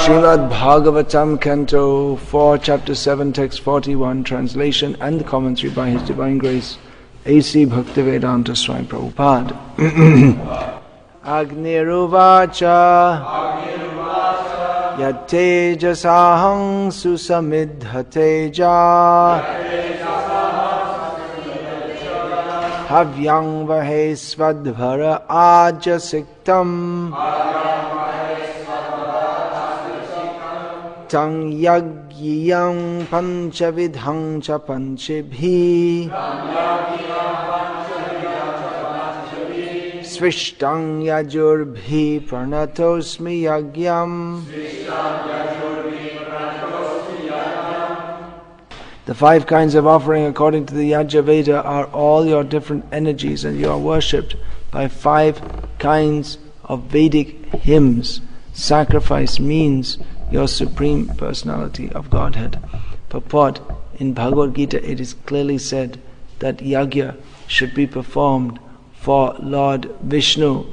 Srimad Bhagavatam, Canto 4, Chapter 7, Text 41, translation and the commentary by His Divine Grace, A.C. Bhaktivedanta Swami Prabhupada. Agniruvacha Yatejasahang susamidhateja Havyang vahe svadbhara ajasiktam Tang yagyam panchavidhang cha panchibhi Svishtang yajurbhi pranatosmi yagyam. The 5 kinds of offering according to the Yajna Veda are all your different energies, and you are worshipped by 5 kinds of Vedic hymns. Sacrifice means your supreme personality of Godhead. Purport: in Bhagavad Gita it is clearly said that yajna should be performed for Lord Vishnu.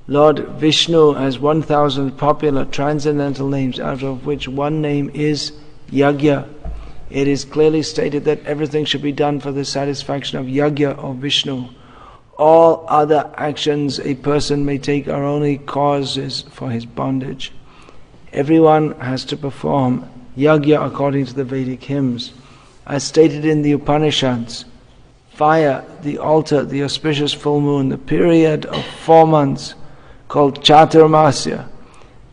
Lord Vishnu has 1,000 popular transcendental names, out of which one name is Yajna. It is clearly stated that everything should be done for the satisfaction of Yajna or Vishnu. All other actions a person may take are only causes for his bondage. Everyone has to perform Yajna according to the Vedic hymns. As stated in the Upanishads, fire, the altar, the auspicious full moon, the period of 4 months called Chaturmasya,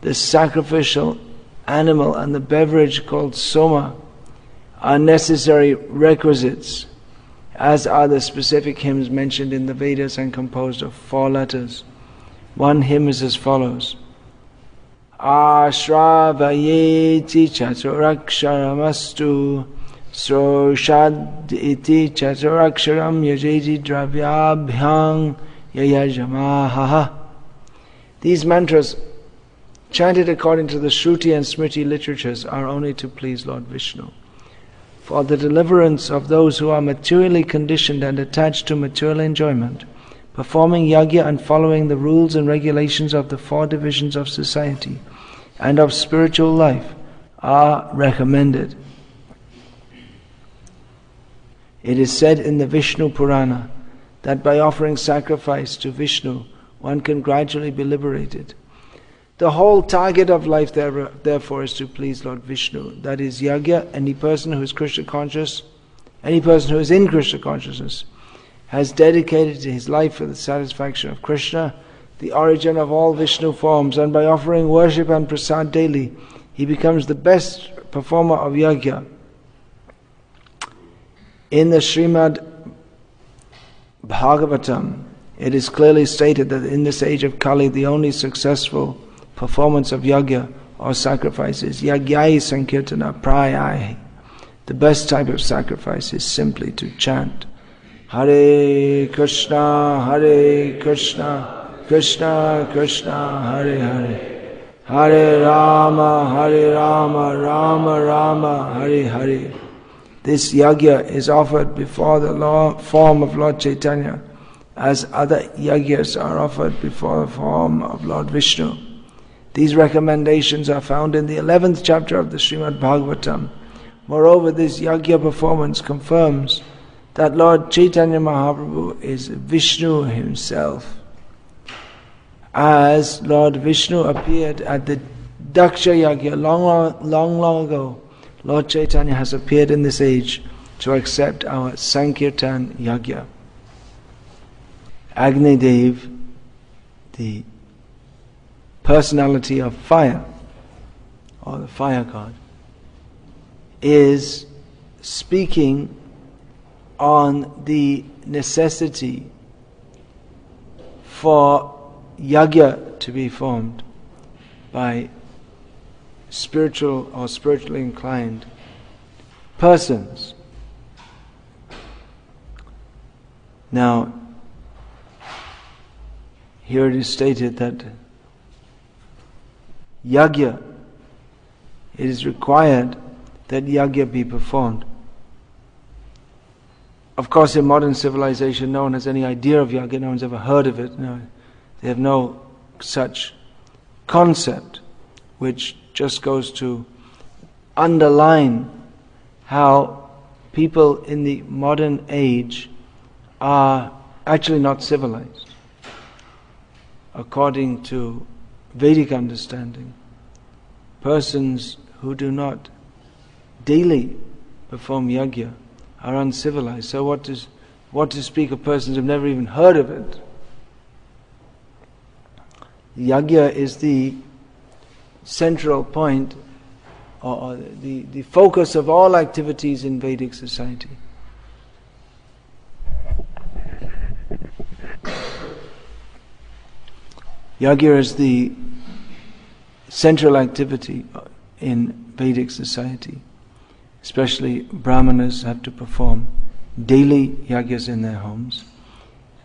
the sacrificial animal and the beverage called Soma are necessary requisites, as are the specific hymns mentioned in the Vedas and composed of 4 letters. One hymn is as follows: Ashravayeti chaturaksharastu Sroshad iti chaturaksharam yajeti dravyabhyang yayajamaha. These mantras, chanted according to the Shruti and Smriti literatures, are only to please Lord Vishnu. For the deliverance of those who are materially conditioned and attached to material enjoyment, performing yajna and following the rules and regulations of the 4 divisions of society and of spiritual life are recommended. It is said in the Vishnu Purana that by offering sacrifice to Vishnu, one can gradually be liberated. The whole target of life, therefore, is to please Lord Vishnu. That is yajna. Any person who is Krishna conscious, any person who is in Krishna consciousness, has dedicated his life for the satisfaction of Krishna, the origin of all Vishnu forms, and by offering worship and prasad daily, he becomes the best performer of yajna. In the Srimad Bhagavatam, it is clearly stated that in this age of Kali, the only successful performance of yajna or sacrifice is Yajnai Sankirtana Prayai. The best type of sacrifice is simply to chant Hare Krishna, Krishna Krishna, Hare Hare, Hare Rama, Rama Rama, Hare Hare. This yajna is offered before the form of Lord Chaitanya, as other yajnas are offered before the form of Lord Vishnu. These recommendations are found in the 11th chapter of the Srimad Bhagavatam. Moreover, this yajna performance confirms that Lord Chaitanya Mahaprabhu is Vishnu himself. As Lord Vishnu appeared at the Daksha Yajna long ago, Lord Chaitanya has appeared in this age to accept our Sankirtan Yajna. Agni Dev, the personality of fire, or the fire god, is speaking on the necessity for yajna to be formed by spiritual or spiritually inclined persons. Now, here it is stated that yajna, it is required that yajna be performed. Of course, in modern civilization, no one has any idea of yajna, no one's ever heard of it. No, they have no such concept which just goes to underline how people in the modern age are actually not civilized. According to Vedic understanding, persons who do not daily perform yajna are uncivilized. So what to speak of persons who have never even heard of it? Yajna is the central point, or the focus of all activities in Vedic society. Yajna is the central activity in Vedic society. Especially Brahmanas have to perform daily yajnas in their homes.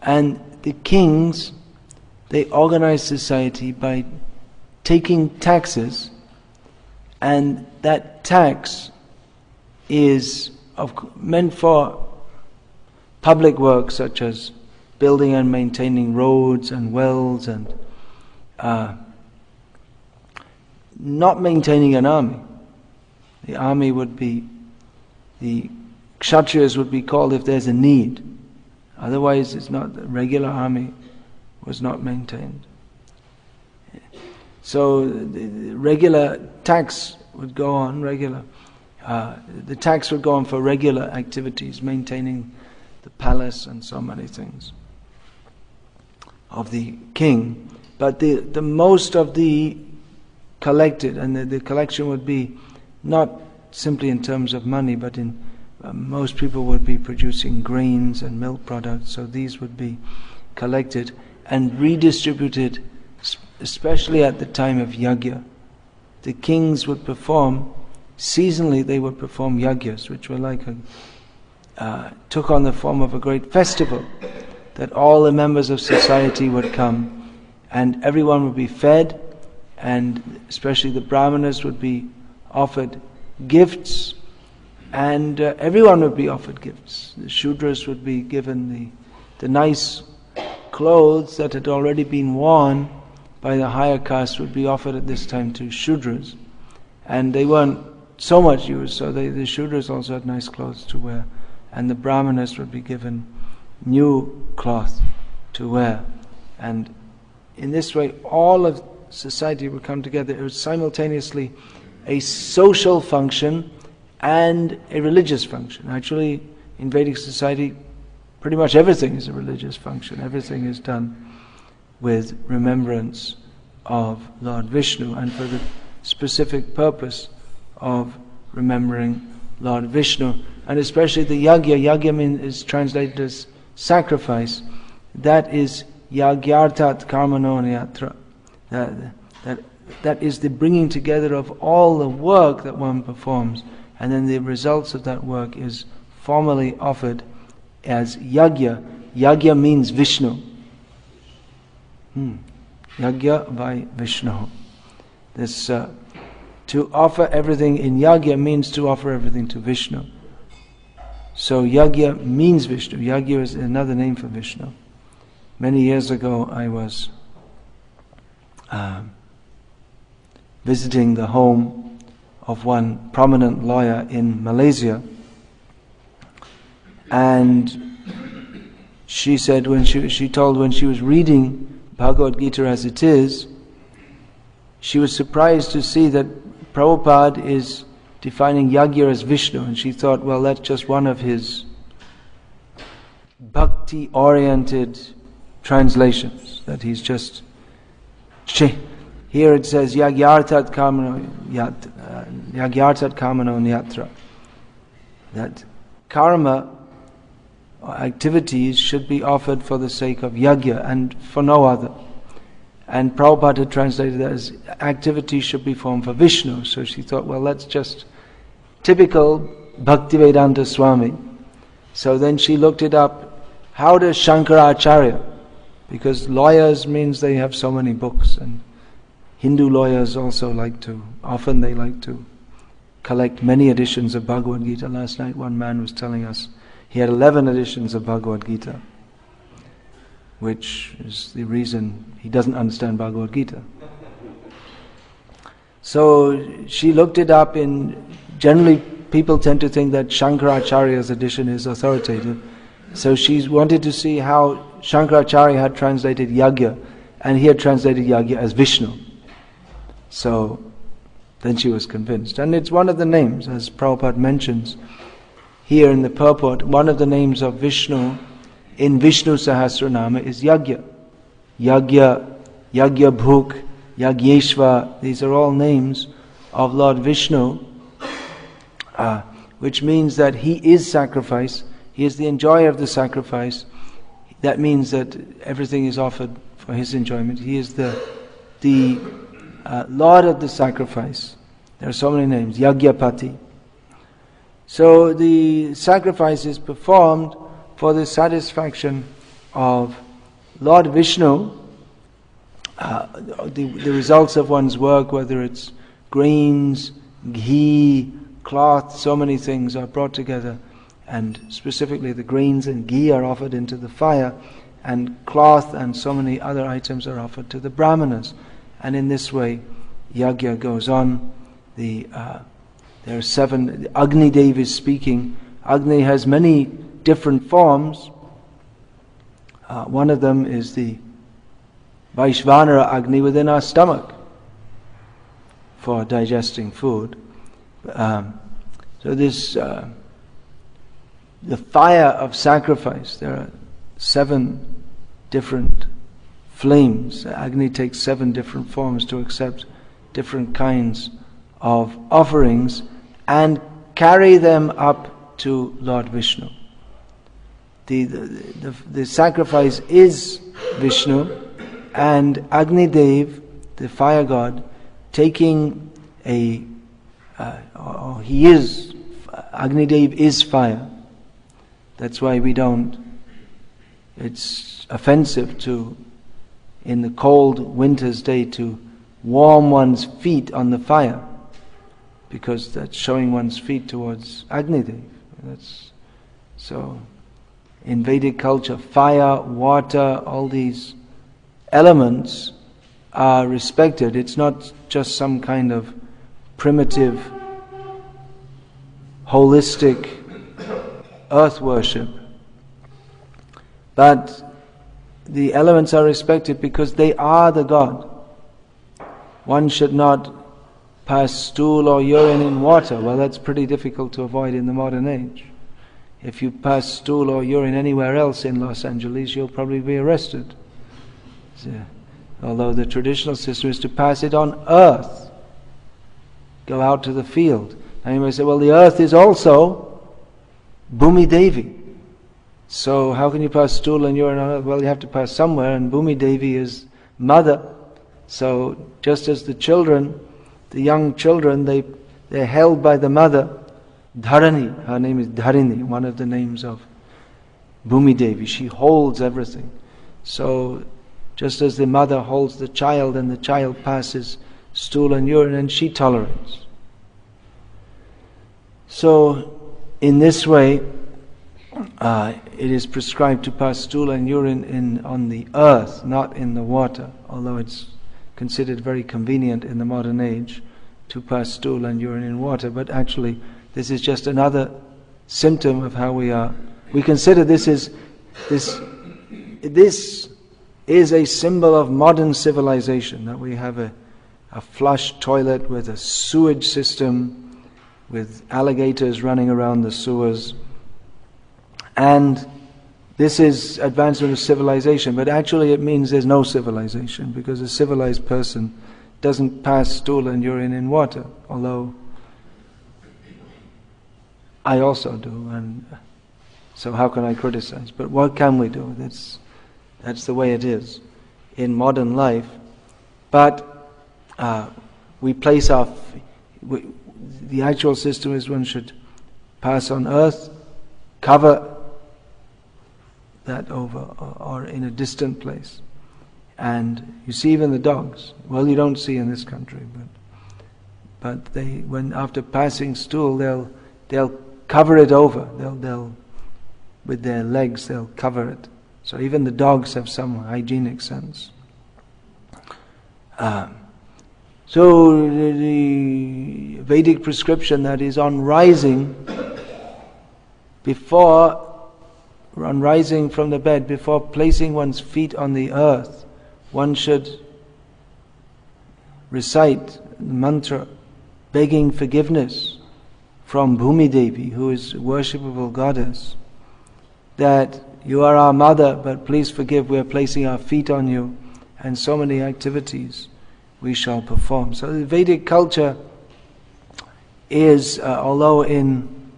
And the kings, they organize society by taking taxes, and that tax is meant for public work such as building and maintaining roads and wells and not maintaining an army. The army would be, the kshatriyas would be called if there's a need. Otherwise it's not, the regular army was not maintained. So the regular tax would go on, the tax would go on for regular activities, maintaining the palace and so many things of the king. But the most of the collected, and the collection would be not simply in terms of money, but in most people would be producing grains and milk products, so these would be collected and redistributed, especially at the time of yajna. The kings would perform, seasonally they would perform yajnas, which were like took on the form of a great festival, that all the members of society would come and everyone would be fed, and especially the Brahmanas would be offered gifts, and everyone would be offered gifts. The Shudras would be given the nice clothes that had already been worn by the higher caste would be offered at this time to Shudras, and they weren't so much used, so the Shudras also had nice clothes to wear, and the Brahmanas would be given new cloth to wear, and in this way all of society would come together. It was simultaneously a social function and a religious function. Actually, in Vedic society, pretty much everything is a religious function. Everything is done with remembrance of Lord Vishnu and for the specific purpose of remembering Lord Vishnu. And especially the yajna. Yajna is translated as sacrifice. That is yagyartat karmano nyatra. That is the bringing together of all the work that one performs, and then the results of that work is formally offered as yajna. Yajna means Vishnu. Yajna by Vishnu. This to offer everything in yajna means to offer everything to Vishnu. So yajna means Vishnu. Yajna is another name for Vishnu. Many years ago I was visiting the home of one prominent lawyer in Malaysia, and she said when she told when she was reading Bhagavad Gita as it is, she was surprised to see that Prabhupada is defining yajna as Vishnu, and she thought, well, that's just one of his bhakti-oriented translations, that he's just here it says yagyartat kamano nyatra, that karma or activities should be offered for the sake of yajna and for no other. And Prabhupada had translated that as activities should be formed for Vishnu. So she thought, well, that's just typical Bhaktivedanta Swami. So then she looked it up. How does Shankaracharya? Because lawyers means they have so many books, and Hindu lawyers also like to collect many editions of Bhagavad Gita. Last night one man was telling us he had 11 editions of Bhagavad Gita, which is the reason he doesn't understand Bhagavad Gita. So she looked it up generally people tend to think that Shankaracharya's edition is authoritative. So she wanted to see how Shankaracharya had translated Yajna, and he had translated Yajna as Vishnu. So then she was convinced. And it's one of the names, as Prabhupada mentions here in the purport, one of the names of Vishnu in Vishnu Sahasranama is Yajna. Yajna, Yajna Bhuk, Yajneshva, these are all names of Lord Vishnu, which means that he is sacrifice, he is the enjoyer of the sacrifice. That means that everything is offered for his enjoyment. He is the Lord of the sacrifice. There are so many names, Yajnapati. So the sacrifice is performed for the satisfaction of Lord Vishnu. The results of one's work, whether it's grains, ghee, cloth, so many things are brought together, and specifically the grains and ghee are offered into the fire, and cloth and so many other items are offered to the brahmanas. And in this way, yajna goes on. There are 7. Agni Dev is speaking. Agni has many different forms. One of them is the Vaishvanara Agni within our stomach for digesting food. So this, the fire of sacrifice, there are 7 different flames. Agni takes 7 different forms to accept different kinds of offerings and carry them up to Lord Vishnu. The sacrifice is Vishnu, and Agni Dev, the fire god, taking Agni Dev is fire. That's why it's offensive in the cold winter's day to warm one's feet on the fire, because that's showing one's feet towards Agni Dev. So in Vedic culture, fire, water, all these elements are respected. It's not just some kind of primitive, holistic earth worship, but the elements are respected because they are the God. One should not pass stool or urine in water. Well, that's pretty difficult to avoid in the modern age. If you pass stool or urine anywhere else in Los Angeles, you'll probably be arrested. Although the traditional system is to pass it on earth. Go out to the field. And you may say, well, the earth is also Bhumi Devi. So how can you pass stool and urine on earth? Well, you have to pass somewhere, and Bhumi Devi is mother. So just as the children, the young children, they're held by the mother, Dharani, her name is Dharini, one of the names of Bhumi Devi. She holds everything. So just as the mother holds the child and the child passes stool and urine, and she tolerates. So in this way, it is prescribed to pass stool and urine on the earth, not in the water, although it's considered very convenient in the modern age to pass stool and urine in water. But actually, this is just another symptom of how we are. We consider this is a symbol of modern civilization, that we have a flush toilet with a sewage system, with alligators running around the sewers. And this is advancement of civilization, but actually it means there's no civilization, because a civilized person doesn't pass stool and urine in water, although I also do, and so how can I criticize? But what can we do? That's the way it is in modern life. But we place the actual system is one should pass on earth, cover that over, or in a distant place. And you see even the dogs. Well, you don't see in this country, but they, when after passing stool, they'll cover it over. They'll with their legs they'll cover it. So even the dogs have some hygienic sense. So the Vedic prescription that is on rising from the bed, before placing one's feet on the earth, one should recite the mantra begging forgiveness from Bhumi Devi, who is a worshipable goddess, that you are our mother, but please forgive, we are placing our feet on you, and so many activities we shall perform. So the Vedic culture is, although in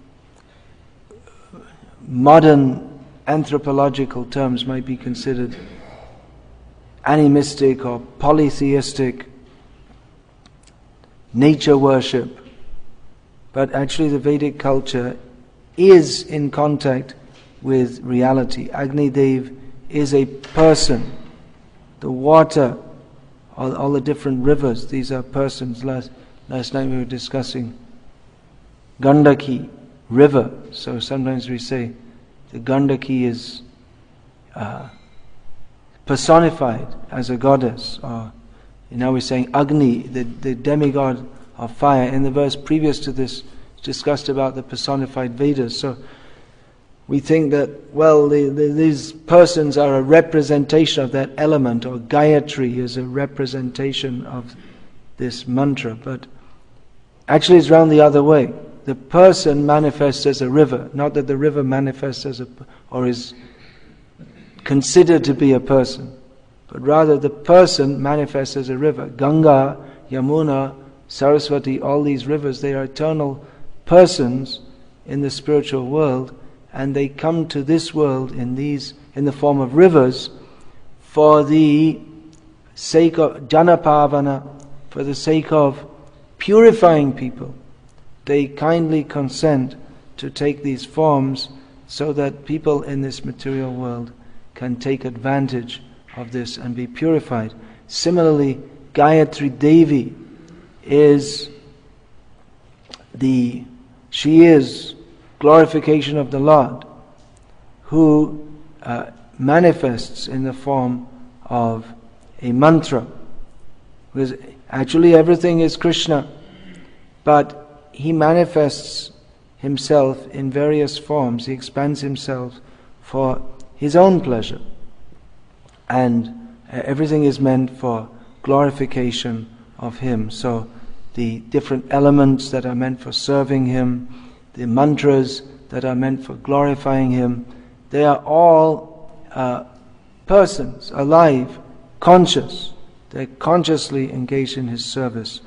modern anthropological terms might be considered animistic or polytheistic, nature worship, but actually the Vedic culture is in contact with reality. Agni Dev is a person. The water, all the different rivers, these are persons. Last night we were discussing Gandaki river. So sometimes we say the Gandaki is personified as a goddess. Or now we're saying Agni, the demigod of fire. In the verse previous to this, it's discussed about the personified Vedas. So we think that, well, these persons are a representation of that element, or Gayatri is a representation of this mantra. But actually it's round the other way. The person manifests as a river, not that the river manifests as or is considered to be a person, but rather the person manifests as a river. Ganga, Yamuna, Saraswati, all these rivers, they are eternal persons in the spiritual world, and they come to this world in the form of rivers for the sake of Janapavana, for the sake of purifying people. They kindly consent to take these forms so that people in this material world can take advantage of this and be purified. Similarly, Gayatri Devi she is glorification of the Lord, who manifests in the form of a mantra. Because actually everything is Krishna, but He manifests Himself in various forms. He expands Himself for His own pleasure. And everything is meant for glorification of Him. So the different elements that are meant for serving Him, the mantras that are meant for glorifying Him, they are all persons, alive, conscious. They're consciously engaged in His service.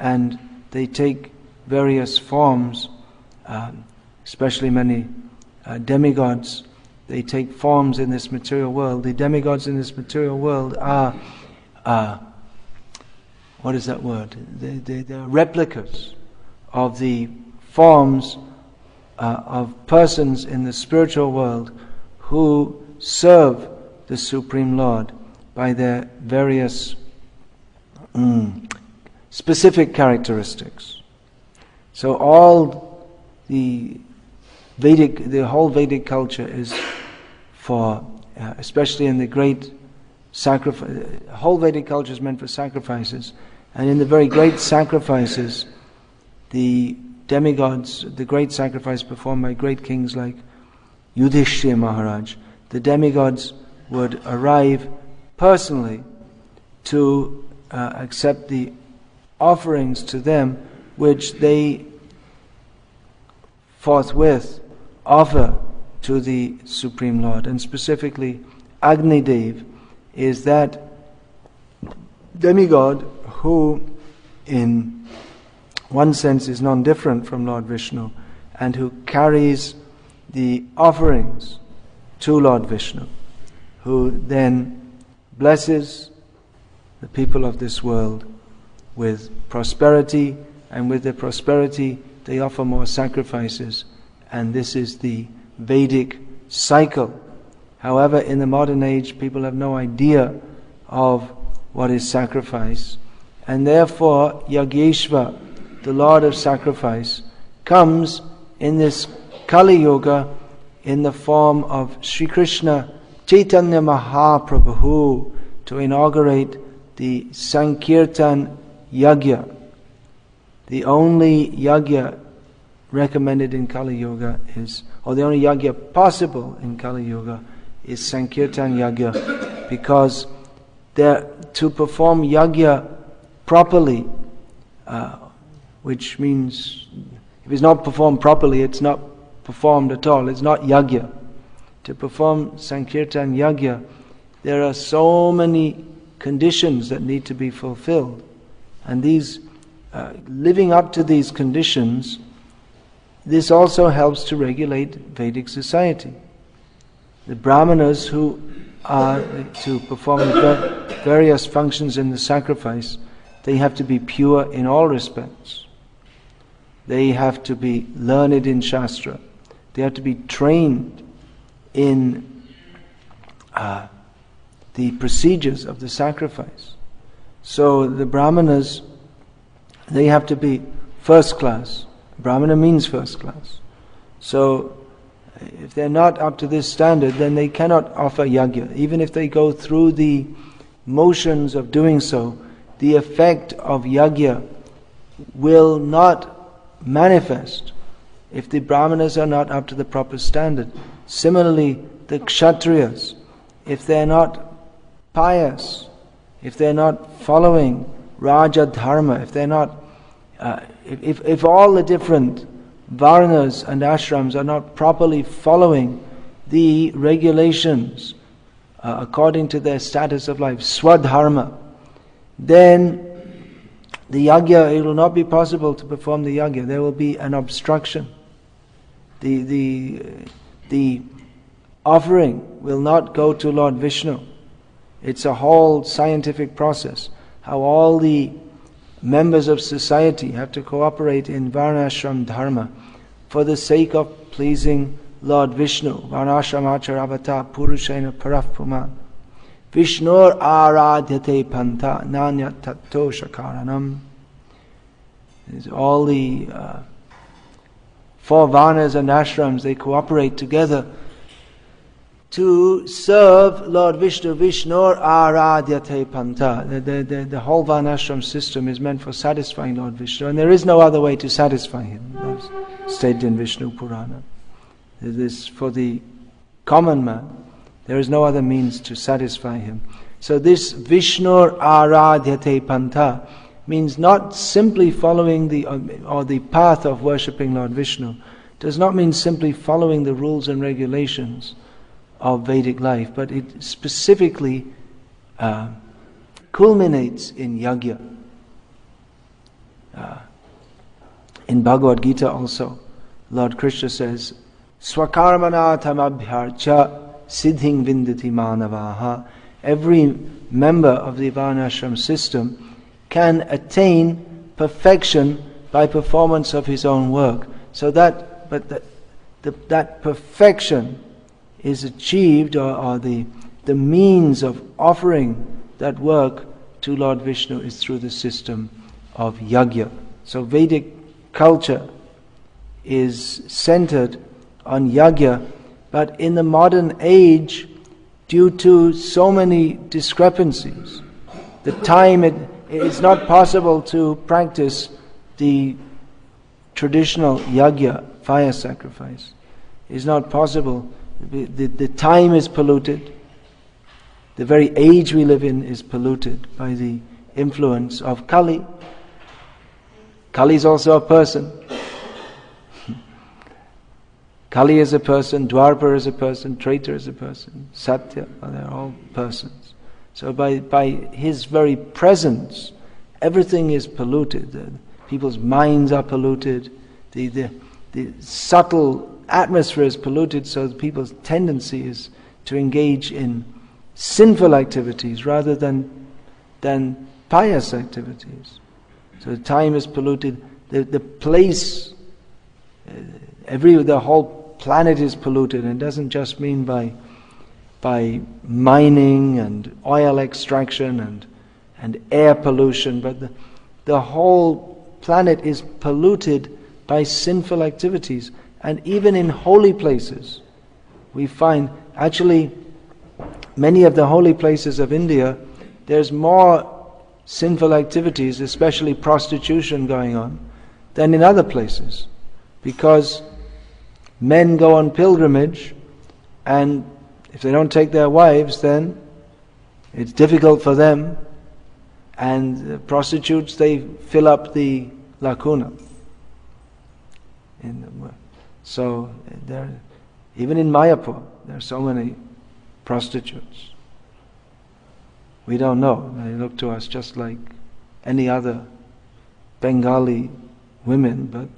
And they take various forms, especially many demigods. They take forms in this material world. The demigods in this material world are, what is that word? They're replicas of the forms of persons in the spiritual world who serve the Supreme Lord by their various specific characteristics. So all the whole Vedic culture is for, especially in the great sacrifice, the whole Vedic culture is meant for sacrifices, and in the very great sacrifices, the demigods, the great sacrifice performed by great kings like Yudhishthira Maharaj, the demigods would arrive personally to accept the offerings to them, which they forthwith offer to the Supreme Lord. And specifically, Agni Dev is that demigod who, in one sense, is non-different from Lord Vishnu, and who carries the offerings to Lord Vishnu, who then blesses the people of this world with prosperity, and with their prosperity they offer more sacrifices, and this is the Vedic cycle. However, in the modern age, people have no idea of what is sacrifice, and therefore Yajna, the Lord of sacrifice, comes in this Kali Yuga in the form of Sri Krishna Chaitanya Mahaprabhu to inaugurate the Sankirtana yajna. The only yajna recommended in Kali Yuga is, or the only yajna possible in Kali Yuga is Sankirtan yajna, because to perform yajna properly, which means if it's not performed properly, it's not performed at all. It's not yajna. To perform Sankirtan yajna, there are so many conditions that need to be fulfilled, and these living up to these conditions, this also helps to regulate Vedic society. The Brahmanas who are to perform various functions in the sacrifice, they have to be pure in all respects. They have to be learned in Shastra. They have to be trained in the procedures of the sacrifice. So the Brahmanas, they have to be first class. Brahmana means first class. So if they're not up to this standard, then they cannot offer yajna. Even if they go through the motions of doing so, the effect of yajna will not manifest if the Brahmanas are not up to the proper standard. Similarly, the Kshatriyas, if they're not pious, if they're not following Raja Dharma, if they're not, if all the different varnas and ashrams are not properly following the regulations according to their status of life, swadharma, then the yajna, it will not be possible to perform the yajna. There will be an obstruction. The offering will not go to Lord Vishnu. It's a whole scientific process, how all the members of society have to cooperate in varnashram dharma for the sake of pleasing Lord Vishnu. Varnashram acharavata purushena paraf puman. Vishnur aradhyate panta nanya tatto shakaranam. All the 4 varnas and ashrams, they cooperate together to serve Lord Vishnu. Vishnur aradhyate panta. The whole varnashram system is meant for satisfying Lord Vishnu, and there is no other way to satisfy him. That's stated in Vishnu Purana. This for the common man. There is no other means to satisfy him. So this Vishnur aradhyate panta means not simply following the path of worshipping Lord Vishnu. Does not mean simply following the rules and regulations of Vedic life, but it specifically culminates in yajna. In Bhagavad Gita also, Lord Krishna says, Swakarmana tamabhyarcha siddhing vindati manavaha. Every member of the varnashram system can attain perfection by performance of his own work. So that perfection is achieved, or the means of offering that work to Lord Vishnu is through the system of yajna. So Vedic culture is centered on yajna, but in the modern age, due to so many discrepancies, the time it's not possible to practice the traditional yajna, fire sacrifice. It's not possible. The time is polluted. The very age we live in is polluted by the influence of Kali. Kali is also a person. Kali is a person, Dwapara is a person, Treta is a person, Satya, they're all persons. So by his very presence, everything is polluted. People's minds are polluted. The subtle atmosphere is polluted, so people's tendency is to engage in sinful activities rather than pious activities. So the time is polluted. The place, the whole planet is polluted, and it doesn't just mean by mining and oil extraction and air pollution, but the whole planet is polluted by sinful activities. And even in holy places, we find, actually, many of the holy places of India, there's more sinful activities, especially prostitution going on, than in other places. Because men go on pilgrimage, and if they don't take their wives, then it's difficult for them, and prostitutes, they fill up the lacuna. So even in Mayapur, there are so many prostitutes. We don't know. They look to us just like any other Bengali women, but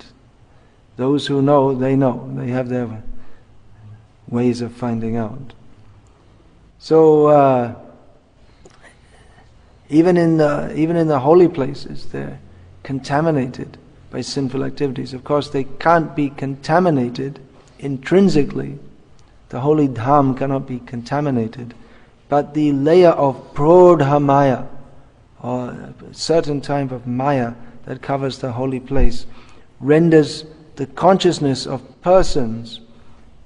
those who know, they know. They have their ways of finding out. So even in the holy places, they're contaminated by sinful activities. Of course, they can't be contaminated intrinsically. The holy dham cannot be contaminated. But the layer of prodha maya, or a certain type of maya that covers the holy place, renders the consciousness of persons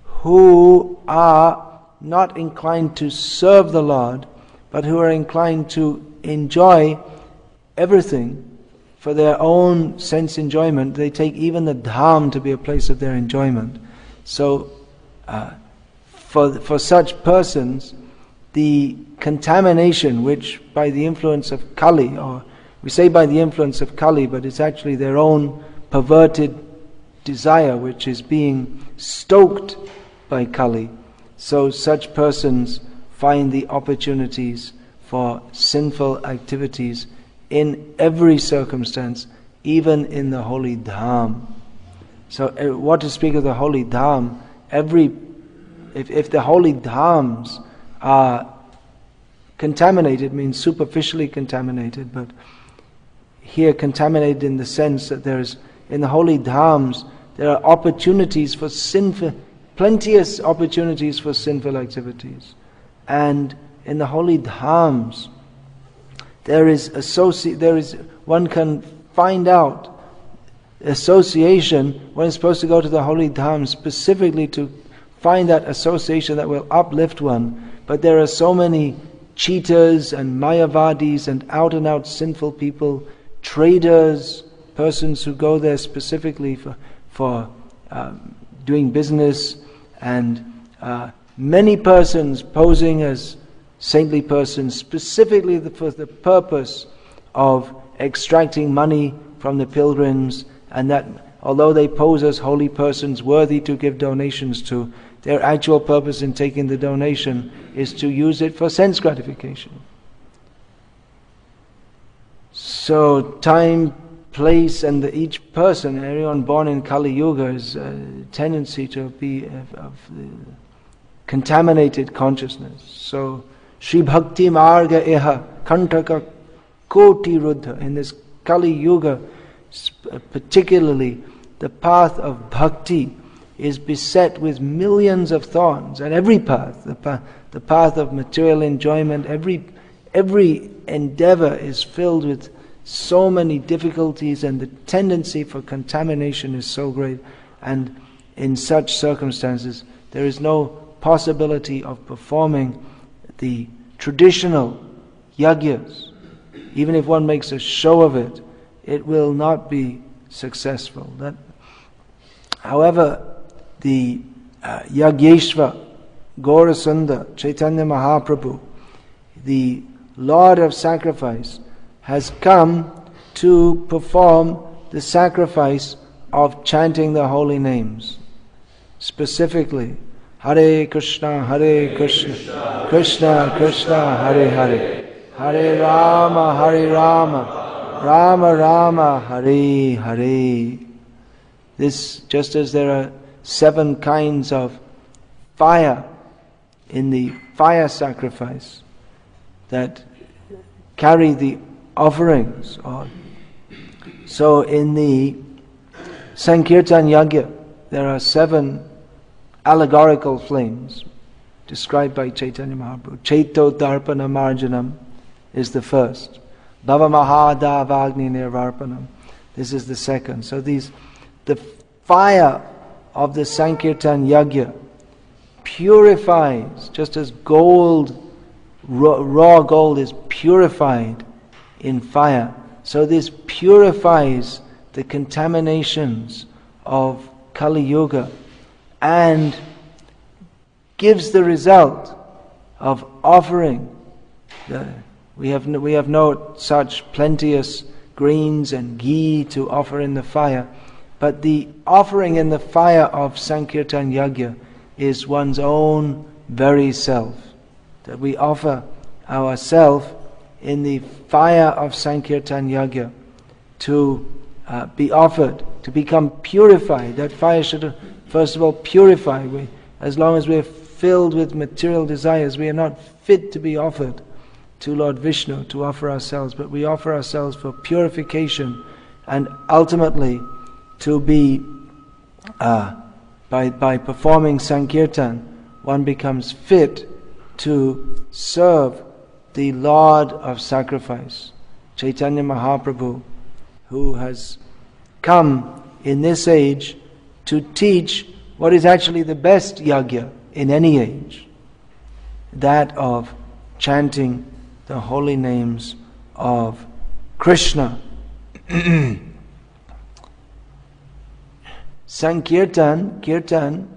who are not inclined to serve the Lord, but who are inclined to enjoy everything for their own sense enjoyment. They take even the dham to be a place of their enjoyment. So, for such persons, the contamination which by the influence of Kali, or we say by the influence of Kali, but it's actually their own perverted desire which is being stoked by Kali. So such persons find the opportunities for sinful activities in every circumstance, even in the holy dham. So what to speak of the holy dham? If the holy dhams are contaminated, means superficially contaminated, but here contaminated in the sense that in the holy dhams there are opportunities for plenteous opportunities for sinful activities. And in the holy dhams one can find out association. One is supposed to go to the holy dham specifically to find that association that will uplift one. But there are so many cheaters and mayavadis and out sinful people, traders, persons who go there specifically for doing business, and many persons posing as saintly persons specifically for the purpose of extracting money from the pilgrims, and that although they pose as holy persons worthy to give donations to, their actual purpose in taking the donation is to use it for sense gratification. So time, place, and each person, everyone born in Kali Yuga, has a tendency to be of the contaminated consciousness. So Sri Bhakti Marga Eha Kantaka Koti Ruddha, in this Kali Yuga particularly, the path of bhakti is beset with millions of thorns, and every path, the path of material enjoyment, every endeavor is filled with so many difficulties, and the tendency for contamination is so great. And in such circumstances, there is no possibility of performing the traditional yajnas. Even if one makes a show of it, it will not be successful. However, the Yagyeshwar, Gaurasundar, Chaitanya Mahaprabhu, the Lord of Sacrifice, has come to perform the sacrifice of chanting the holy names. Specifically, Hare Krishna, Krishna Krishna, Hare Hare, Hare Rama, Rama Rama, Hare Hare. This, just as there are 7 kinds of fire in the fire sacrifice that carry the offerings, so in the Sankirtana Yajna there are 7 allegorical flames described by Chaitanya Mahaprabhu. Chaito Darpana Marjanam is the first. Bhava Mahadavagni Nirvarpanam, this is the second. So the fire of the Sankirtan Yajna purifies, just as gold, raw gold is purified in fire. So this purifies the contaminations of Kali Yuga and gives the result of offering. We have no such plenteous grains and ghee to offer in the fire, but the offering in the fire of Sankirtan Yajna is one's own very self. That we offer ourselves in the fire of Sankirtan Yajna to be offered, to become purified. That fire should first of all purify. As long as we're filled with material desires, we are not fit to be offered to Lord Vishnu, to offer ourselves, but we offer ourselves for purification and ultimately to be, by performing Sankirtan, one becomes fit to serve the Lord of sacrifice, Chaitanya Mahaprabhu, who has come in this age to teach what is actually the best yajna in any age, that of chanting the holy names of Krishna. Sankirtan, kirtan,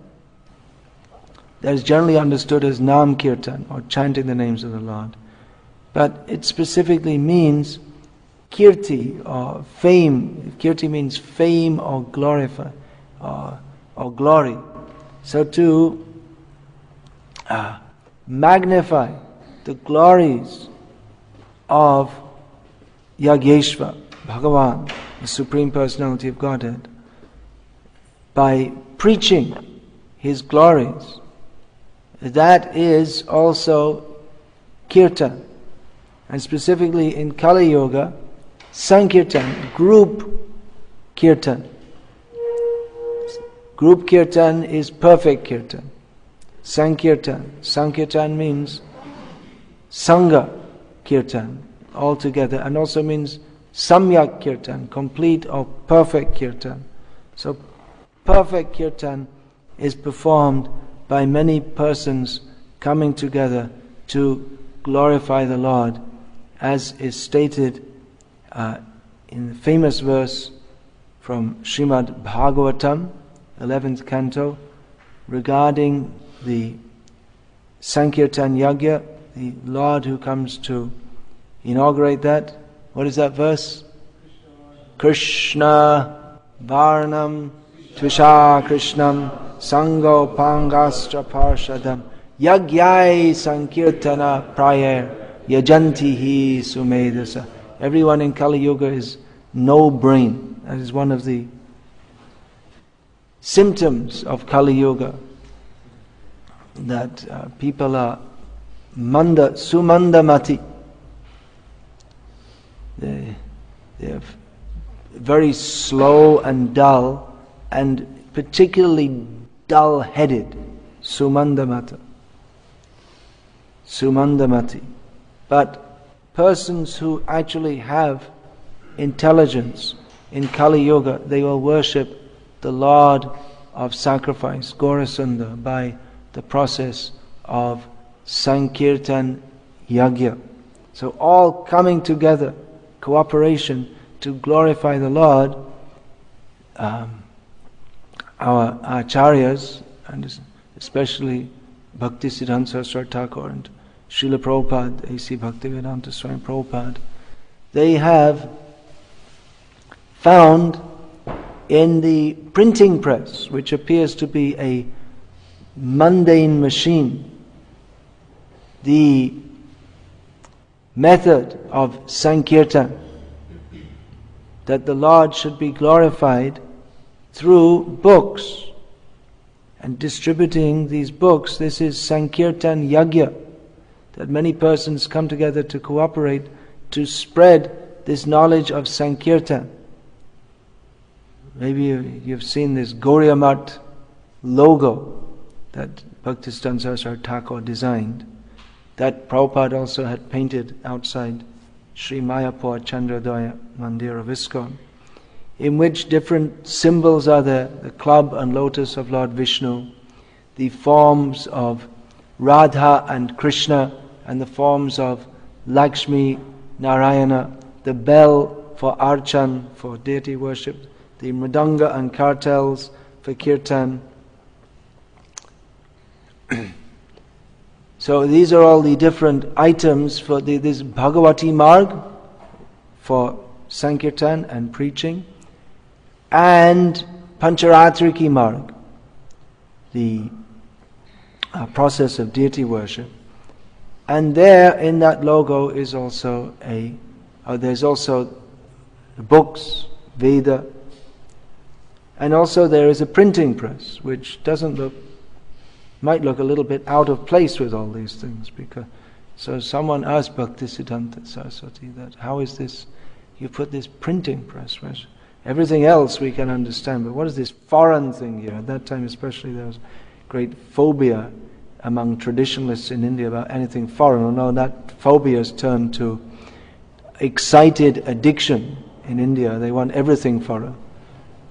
that is generally understood as Nam Kirtan, or chanting the names of the Lord. But it specifically means kirti, or fame. Kirti means fame or glorify, or glory. So to magnify the glories of Yageshwar, Bhagavan, the Supreme Personality of Godhead, by preaching His glories. That is also kirtan. And specifically in Kali Yuga, Sankirtan, group kirtan. Group kirtan is perfect kirtan. Sankirtan means Sangha Kirtan, altogether, and also means Samyak Kirtan, complete or perfect Kirtan. So perfect Kirtan is performed by many persons coming together to glorify the Lord, as is stated in the famous verse from Srimad Bhagavatam, 11th canto, regarding the Sankirtan Yajna, the Lord who comes to inaugurate that. What is that verse? Krishna Varnam Tvisha Krishnam Sango Pangastra Parshadam Yagyai Sankirtana Prayer Yajantihi Sumedasa. Everyone in Kali Yuga is no brain. That is one of the symptoms of Kali Yuga, that people are sumandamati. They are very slow and dull, and particularly dull-headed. Sumandamati. But persons who actually have intelligence in Kali Yuga, they will worship the Lord of sacrifice, Gaurasundar, by the process of Sankirtan Yajna. So all coming together, cooperation to glorify the Lord. Our acharyas, and especially Bhaktisiddhanta Saraswati Thakur and Srila Prabhupada, A.C. Bhaktivedanta Swami Prabhupada, they have found in the printing press, which appears to be a mundane machine, the method of Sankirtan, that the Lord should be glorified through books and distributing these books. This is Sankirtan Yajna, that many persons come together to cooperate to spread this knowledge of Sankirtan. Maybe you've seen this Gauriya Math logo that Bhaktisiddhanta Saraswati Thakur designed, that Prabhupada also had painted outside Sri Mayapur Chandrodaya Mandir of ISKCON, in which different symbols are there: the club and lotus of Lord Vishnu, the forms of Radha and Krishna, and the forms of Lakshmi, Narayana, the bell for archan, for deity worship, the mridanga and kartals for kirtan. So these are all the different items for this Bhagavati Marg for Sankirtan and preaching, and Pancharatriki Marg, the process of deity worship. And there in that logo is also there's also the books, Veda, and also there is a printing press, which might look a little bit out of place with all these things, so someone asked Bhaktisiddhanta Saraswati that, how is this, you put this printing press, where everything else we can understand, but what is this foreign thing here? At that time especially there was great phobia among traditionalists in India about anything foreign. Oh no, that phobia has turned to excited addiction in India. They want everything foreign.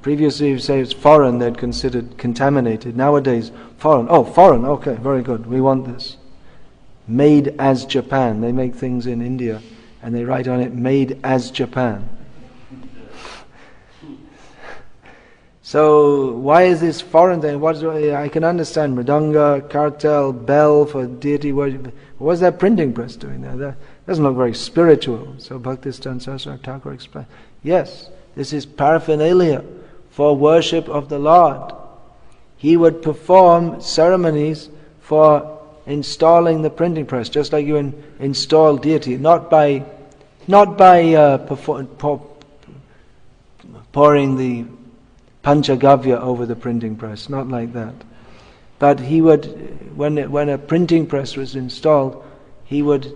Previously, if you say it's foreign, they'd considered contaminated. Nowadays, foreign. Oh, foreign, okay, very good. We want this. Made as Japan. They make things in India and they write on it, made as Japan. So, why is this foreign thing? I can understand mridanga, kartal, bell for deity worship. What's that printing press doing there? That doesn't look very spiritual. So, Bhaktisiddhanta Saraswati Thakur explained, yes, this is paraphernalia for worship of the Lord. He would perform ceremonies for installing the printing press, just like you install deity, not by pouring the Panchagavya over the printing press, not like that. But he would, when a printing press was installed, he would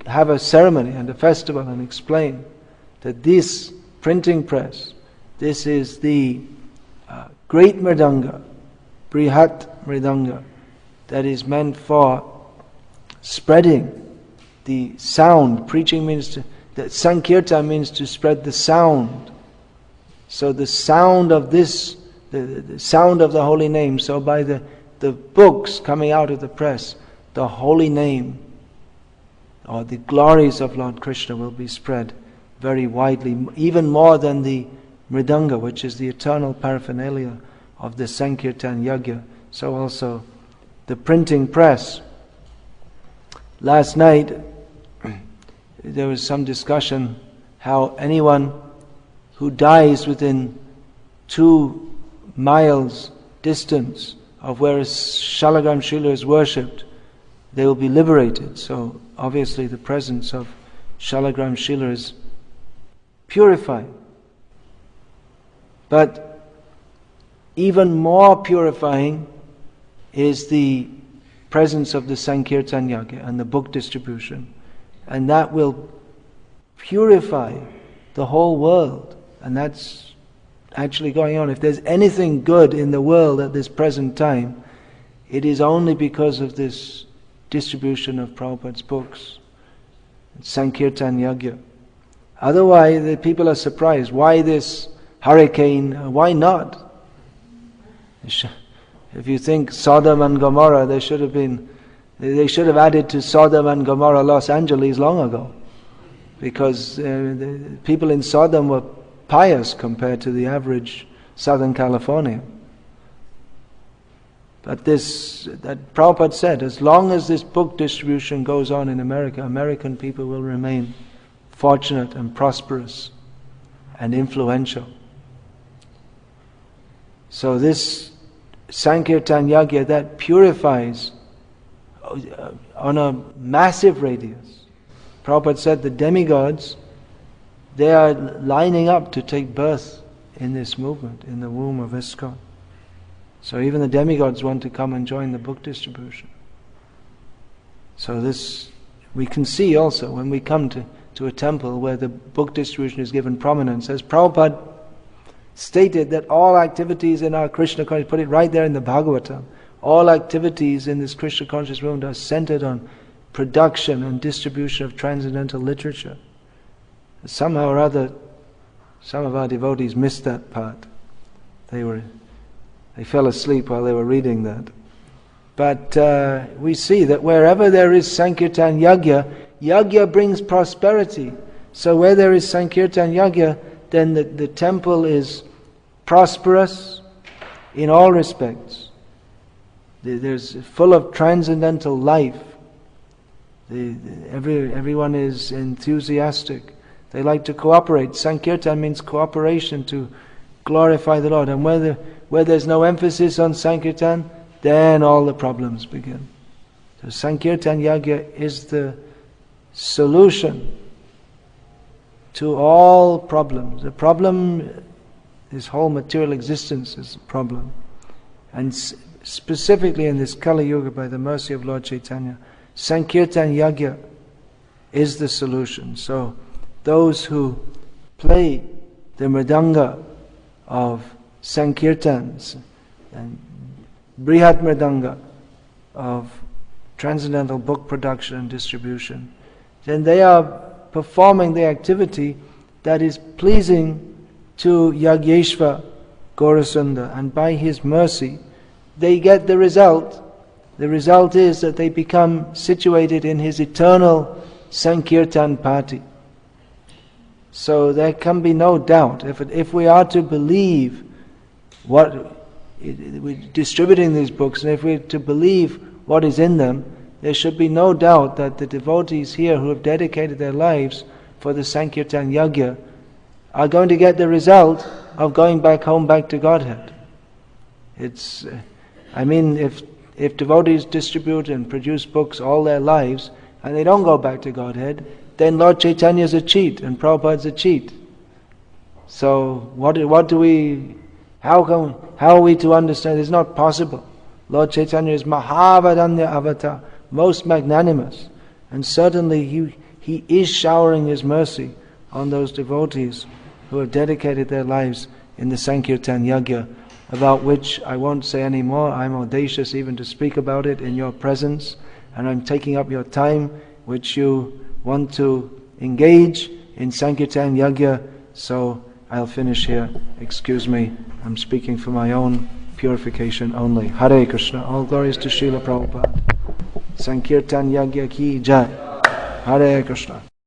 have a ceremony and a festival and explain that this printing press, this is the great mridanga, brihat mridanga, that is meant for spreading the sound. Preaching means that Sankirtana means to spread the sound. So the sound of this, the sound of the holy name, so by the books coming out of the press, the holy name or the glories of Lord Krishna will be spread very widely, even more than the mridanga, which is the eternal paraphernalia of the Sankirtan Yajna. So also the printing press. Last night there was some discussion how anyone who dies within 2 miles distance of where Shalagram Shila is worshipped, they will be liberated. So obviously the presence of Shalagram Shila is purifying. But even more purifying is the presence of the Sankirtan Yajna and the book distribution. And that will purify the whole world. And that's actually going on. If there's anything good in the world at this present time, it is only because of this distribution of Prabhupada's books, Sankirtan Yajna. Otherwise, the people are surprised. Why this hurricane? Why not? If you think Sodom and Gomorrah, they should have added to Sodom and Gomorrah Los Angeles long ago, because the people in Sodom were pious compared to the average Southern California. But that Prabhupada said, as long as this book distribution goes on in America, American people will remain fortunate and prosperous and influential. So this Sankirtan Yajna that purifies on a massive radius. Prabhupada said the demigods, they are lining up to take birth in this movement, in the womb of ISKCON. So even the demigods want to come and join the book distribution. So this, we can see also when we come to a temple where the book distribution is given prominence, as Prabhupada stated that all activities in our Krishna consciousness, put it right there in the Bhagavatam, all activities in this Krishna conscious movement are centered on production and distribution of transcendental literature. Somehow or other, some of our devotees missed that part. They fell asleep while they were reading that. But we see that wherever there is Sankirtan Yajna, Yajna brings prosperity. So where there is Sankirtan Yajna, then the temple is prosperous in all respects. There's full of transcendental life. Everyone is enthusiastic. They like to cooperate. Sankirtan means cooperation to glorify the Lord. And where there's no emphasis on Sankirtan, then all the problems begin. So Sankirtan Yajna is the solution to all problems. The problem, this whole material existence is a problem. And specifically in this Kali Yuga, by the mercy of Lord Chaitanya, Sankirtan Yajna is the solution. So those who play the mridanga of Sankirtans and Brihat mridanga of transcendental book production and distribution, then they are performing the activity that is pleasing to Yagyeshwar Gaurasundar, and by his mercy they get the result. The result is that they become situated in his eternal Sankirtan party. So there can be no doubt, if we are to believe what we're distributing these books, and if we're to believe what is in them, there should be no doubt that the devotees here who have dedicated their lives for the Sankirtan Yajna are going to get the result of going back home, back to Godhead. If devotees distribute and produce books all their lives and they don't go back to Godhead, then Lord Chaitanya is a cheat and Prabhupada's a cheat. So how are we to understand? It's not possible. Lord Chaitanya is Mahavadanya Avatar, most magnanimous, and certainly he is showering his mercy on those devotees who have dedicated their lives in the Sankirtan Yajna, about which I won't say any more. I'm audacious even to speak about it in your presence, and I'm taking up your time which you want to engage in Sankirtan Yajna, so I'll finish here. Excuse me, I'm speaking for my own purification only. Hare Krishna. All glories to Srila Prabhupada. Sankirtan Yajna ki jai. Hare Krishna.